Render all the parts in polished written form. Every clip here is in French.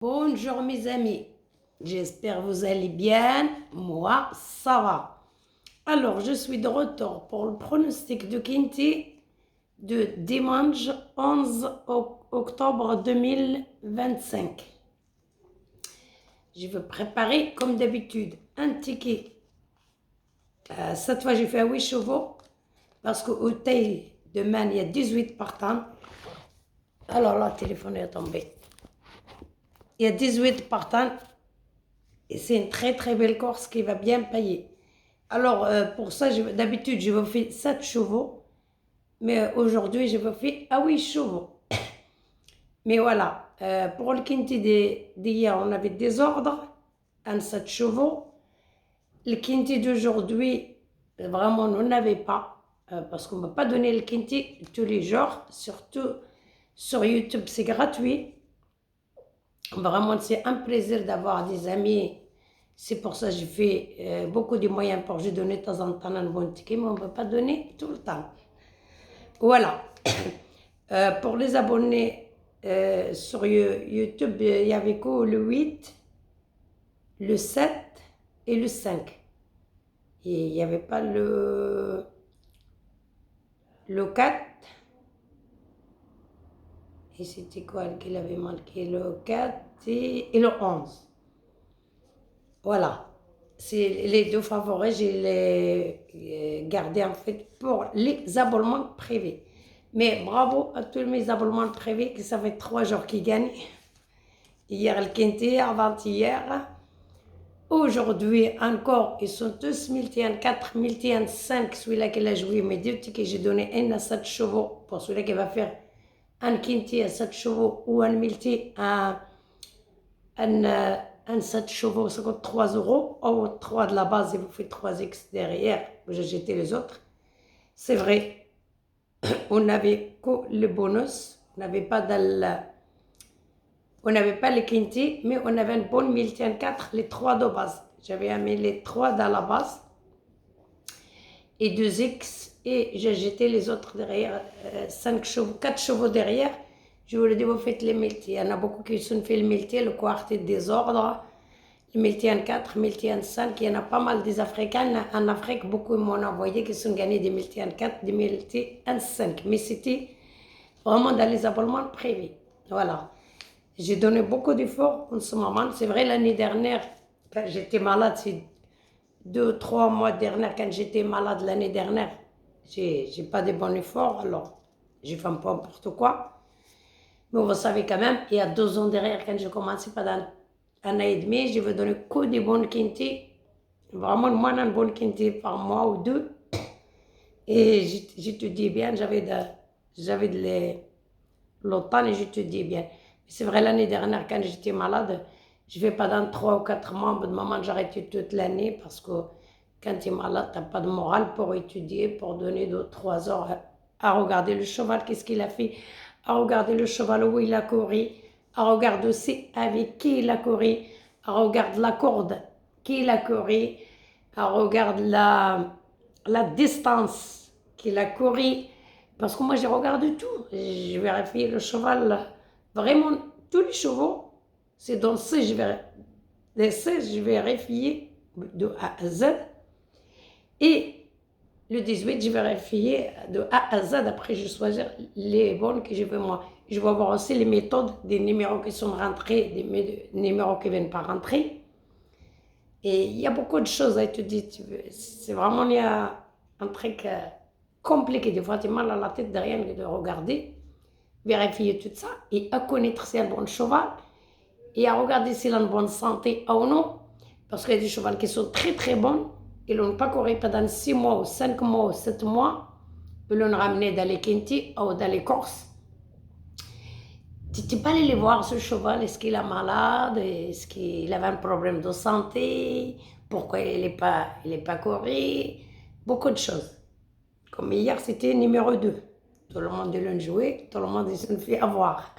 Bonjour mes amis, j'espère que vous allez bien, moi ça va. Alors je suis de retour pour le pronostic de Kinty de dimanche 11 octobre 2025. Je vais préparer comme d'habitude un ticket. Cette fois j'ai fait 8 chevaux parce qu'au taille de man il y a 18 partants. Alors là, le téléphone est tombé. Il y a 18 partants. Et c'est une très très belle course qui va bien payer. Alors pour ça, d'habitude je vous fais 7 chevaux. Mais aujourd'hui je vous fais 8 chevaux. Mais voilà, pour le quintet d'hier on avait des ordres. En 7 chevaux. Le quintet d'aujourd'hui, vraiment on n'avait pas. Parce qu'on ne m'a pas donné le quintet tous les jours. Surtout sur YouTube, c'est gratuit. Vraiment c'est un plaisir d'avoir des amis. C'est pour ça que j'ai fait beaucoup de moyens pour je donner de temps en temps un bon ticket, mais on ne peut pas donner tout le temps. Voilà. Pour les abonnés sur YouTube, il y avait quoi? Le 8, le 7 et le 5. Et il n'y avait pas le 4. Et c'était quoi qu'il avait marqué? Le 4 et le 11. Voilà. C'est les deux favoris, je les gardés en fait pour les abonnements privés. Mais bravo à tous mes abonnements privés, que ça fait 3 jours qu'ils gagnent. Hier le quintet, avant-hier. Aujourd'hui encore, ils sont tous 1004, 1005, celui-là qui a joué mes deux tickets. J'ai donné un à 7 chevaux pour celui-là qui va faire un quintet à 7 chevaux ou un multi à un 7 chevaux, ça coûte 3 euros. Ou 3 de la base, et vous faites 3x derrière, j'ai jeté les autres. C'est vrai, on n'avait que le bonus, on n'avait pas le quintet, mais on avait une bonne 1004, les 3 de base. J'avais mis les 3 dans la base et 2x, et j'ai jeté les autres derrière, 5 chevaux, 4 chevaux derrière. Je vous le dis, vous faites les multi. Il y en a beaucoup qui se sont fait le multi, le quartet des ordres, le multi en 4, le multi en 5. Il y en a pas mal des Africains. En Afrique, beaucoup m'ont envoyé qui sont gagnés des multi en 4, des multi en 5. Mais c'était vraiment dans les abonnements privés. Voilà. J'ai donné beaucoup d'efforts en ce moment. C'est vrai, l'année dernière, quand j'étais malade, c'est 2-3 mois dernier, quand j'étais malade l'année dernière, j'ai pas de bons efforts, alors j'ai fait un peu n'importe quoi. Mais vous savez quand même, il y a 2 ans derrière, quand j'ai commencé pendant un an et demi, je vais donner que des bonnes quintés. Vraiment, moins d'un bon quinté par mois ou 2. Et je te dis bien, j'avais de l'automne et je te dis bien. C'est vrai, l'année dernière, quand j'étais malade, je vais pendant 3 ou 4 mois, de moment, j'ai arrêté toute l'année parce que quand tu es malade, tu n'as pas de morale pour étudier, pour donner 2-3 heures à regarder le cheval, qu'est-ce qu'il a fait, à regarder le cheval où il a couru, à regarder aussi avec qui il a couru, à regarder la corde, qui il a couru, à regarder la distance qu'il a couru. Parce que moi, je regarde tout. Je vérifie le cheval, vraiment, tous les chevaux, c'est dans ce, les 16, je vérifie de A à Z. Et le 18, je vérifie de A à Z. Après, je choisis les bonnes que je veux moi. Je vais voir aussi les méthodes des numéros qui sont rentrés, des numéros qui ne viennent pas rentrer. Et il y a beaucoup de choses à étudier. C'est vraiment, il y a un truc compliqué. Des fois, tu as mal à la tête de rien que de regarder, vérifier tout ça et à connaître si c'est un bon cheval et à regarder s'il a une bonne santé ou non. Parce qu'il y a des chevaux qui sont très très bons. Ils n'ont pas couru pendant 6 mois ou 5 mois ou 7 mois. Ils l'ont ramené dans les quintés ou dans les courses. Tu n'es pas allé les voir ce cheval, est-ce qu'il est malade, est-ce qu'il avait un problème de santé, pourquoi il n'est pas couru, beaucoup de choses. Comme hier, c'était numéro 2. Tout le monde l'a joué, tout le monde s'est fait avoir.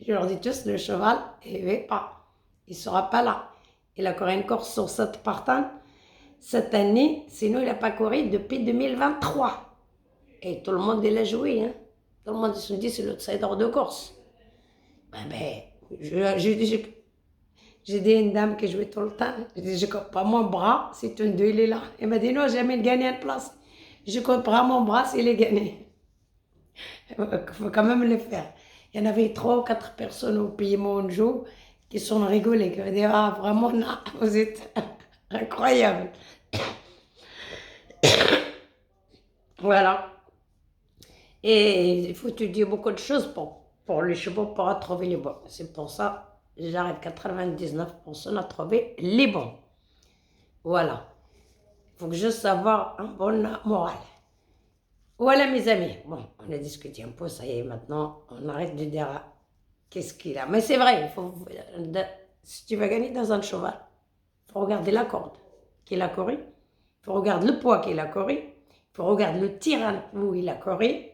Je leur dis tous, le cheval, il ne va pas, il ne sera pas là. Il a couru une course sur 7 partants cette année, sinon il n'a pas couru depuis 2023. Et tout le monde l'a joué, hein. Tout le monde se dit c'est l'outsider de course. J'ai dit à une dame qui jouait tout le temps, je dis, je coupe pas mon bras, c'est une deux, il est là. Elle m'a dit, non, jamais gagné une place. Je coupe pas mon bras, s'il est gagné. Il faut quand même le faire. Il y en avait 3 ou 4 personnes au pays Monjou qui sont rigolées, qui ont dit, ah, vraiment, non, vous êtes incroyable. Voilà. Et il faut étudier beaucoup de choses pour les chevaux, pour trouver les bons. C'est pour ça que j'arrive 99% à trouver les bons. Voilà. Il faut juste avoir un bon moral. Voilà mes amis. Bon, on a discuté un peu, ça y est, maintenant on arrête de dire qu'est-ce qu'il a. Mais c'est vrai, si tu veux gagner dans un cheval, il faut regarder la corde qu'il a couru, il faut regarder le poids qu'il a couru, il faut regarder le terrain où il a couru,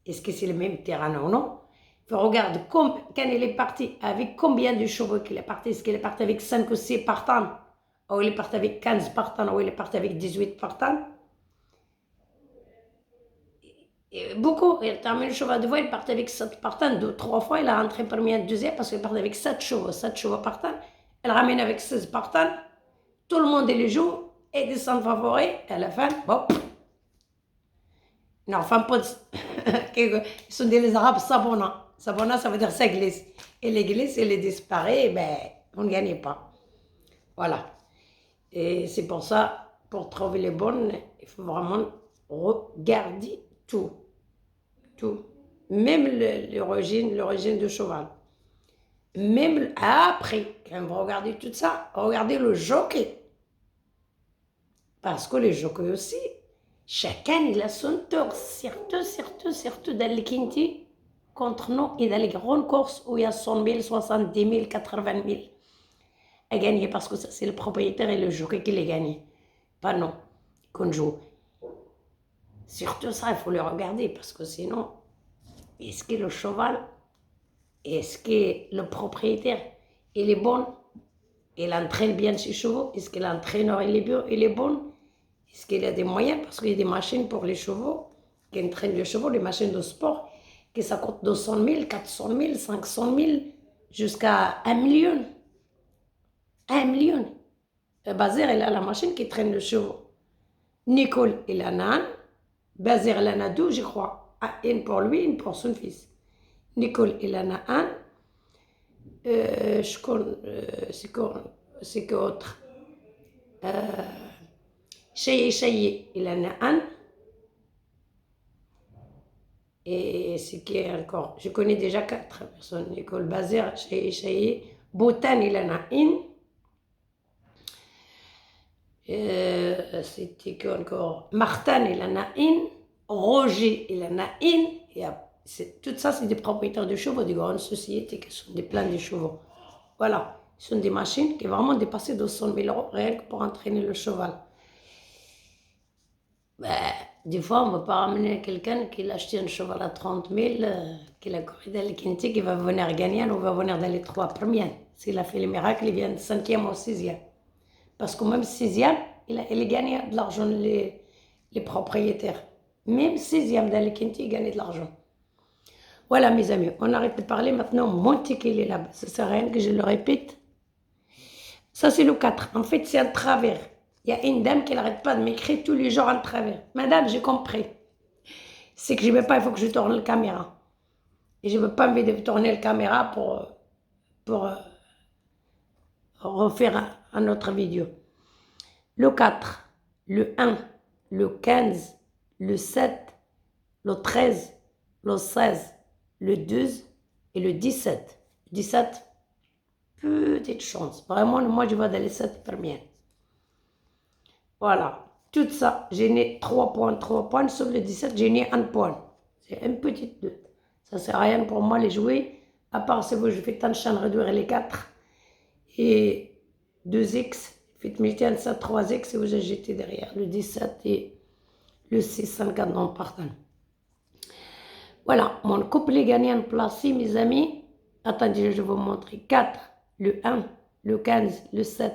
est-ce que c'est le même terrain ou non. Il faut regarder quand il est parti, avec combien de chevaux qu'il est parti, est-ce qu'il est parti avec 5 ou 6 partants, ou il est parti avec 15 partants, ou il est parti avec 18 partants. Et beaucoup, il termine le cheval de voie, il part avec 7 partants, 2-3 fois, il a rentré premier et deuxième parce qu'il part avec 7 chevaux partants. Elle ramène avec 16 partants, tout le monde les joue, et descend favori, et à la fin, bon. Non, enfin, pas de... Ils sont des Arabes sabona. Sabona, ça veut dire ça glisse. Et l'église, elle est disparaît, ben, on ne gagne pas. Voilà. Et c'est pour ça, pour trouver les bonnes, il faut vraiment regarder tout. Tout. Même l'origine du cheval. Même après, quand vous regardez tout ça, regardez le jockey. Parce que le jockey aussi, chacun il a son tour. Surtout dans les quintés, contre nous et dans les grandes courses où il y a 100 000, 70 000, 80 000 à gagner. Parce que c'est le propriétaire et le jockey qui les gagnent. Pas nous, qu'on joue. Surtout ça, il faut le regarder parce que sinon, est-ce que le cheval, est-ce que le propriétaire, il est bon, il entraîne bien ses chevaux, est-ce que l'entraîneur, il est bon, est-ce qu'il a des moyens, parce qu'il y a des machines pour les chevaux, qui entraînent les chevaux, des machines de sport, que ça coûte 200 000, 400 000, 500 000, jusqu'à 1 million. 1 million. Bazir, il a la machine qui traîne le chevaux. Nicole, il en a un. Bazir, il en a 2, je crois. Une pour lui, une pour son fils. Nicole, il en a un. C'est qu'autre. Chayi, il en a un. Et c'est qui est encore. Je connais déjà 4 personnes. Nicole Bazir, Chayi. Boutan, il en a une. C'était qui encore. Martin, il en a une. Roger, il en a une. Et tout ça, c'est des propriétaires de chevaux, des grandes sociétés qui sont des plans de chevaux. Voilà. Ce sont des machines qui vraiment dépassent 200 000 € rien que pour entraîner le cheval. Ben, des fois, on ne va pas ramener quelqu'un qui a acheté un cheval à 30 000, qui a couru dans les quintés, qui va venir gagner, on va venir dans les 3 premiers. S'il a fait le miracle, il vient de 5e ou 6e. Parce que même 6e, il gagne de l'argent, les propriétaires. Même 6e dans les quintés, il gagne de l'argent. Voilà mes amis, on arrête de parler maintenant, montez qu'il est là-bas. Ça ne sert à rien que je le répète. Ça c'est le 4. En fait c'est un travers. Il y a une dame qui n'arrête pas de m'écrire tous les jours en travers. Madame, j'ai compris. C'est que je ne veux pas, il faut que je tourne la caméra. Et je ne veux pas me de tourner la caméra pour refaire une autre vidéo. Le 4, le 1, le 15, le 7, le 13, le 16, le 12 et le 17. 17, petite chance. Vraiment, moi, je vais dans les 7 premières. Voilà. Tout ça, j'ai né 3 points, sauf le 17, j'ai né 1 point. C'est une petite doute. Ça ne sert à rien pour moi, les jouer, à part si je fais tant de chaînes réduire les 4 et 2x, faites multiplier 7, 3x, et vous j'étais derrière le 17 et le 6, 54 non partant. Voilà, mon couplet gagnant placé, mes amis. Attendez, je vais vous montrer. 4, le 1, le 15, le 7,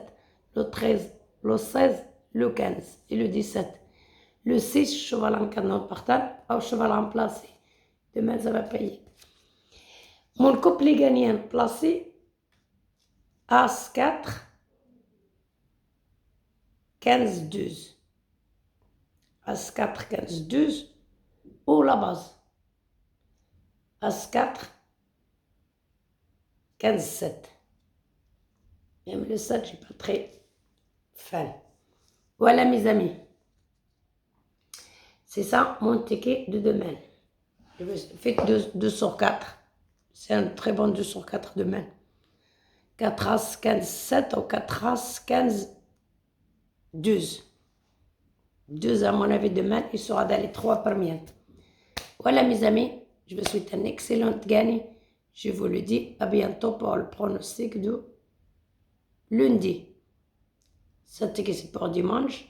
le 13, le 16, le 15 et le 17. Le 6, cheval en canon partant, au cheval en placé. Demain, ça va payer. Mon couplet gagnant placé, As 4, 15, 12. As 4, 15, 12 ou la base. As 4, 15, 7. Même le 7, je ne suis pas très fan. Voilà mes amis. C'est ça mon ticket de demain. Je fais 2 sur 4. C'est un très bon 2 sur 4 demain. 4 As 15, 7 ou 4 As 15, 12. 2 à mon avis demain, il sera dans les 3 premiers. Voilà mes amis, je vous souhaite un excellent gagne. Je vous le dis, à bientôt pour le pronostic de lundi. Ce ticket c'est pour dimanche.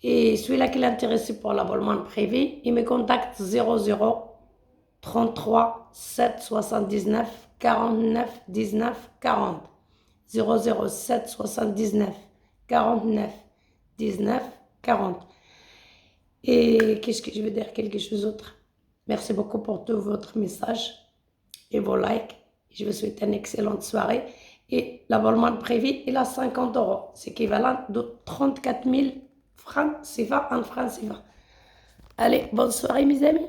Et celui-là qui est intéressé pour l'abonnement privé, il me contacte 00 33 7 79 49 19 40. 007 79 49 19 40. Et qu'est-ce que je veux dire? Quelque chose d'autre. Merci beaucoup pour tous votre message et vos likes. Je vous souhaite une excellente soirée. Et l'abonnement privé, il a 50 €. C'est équivalent de 34 000 francs CFA en francs CFA. Allez, bonne soirée mes amis.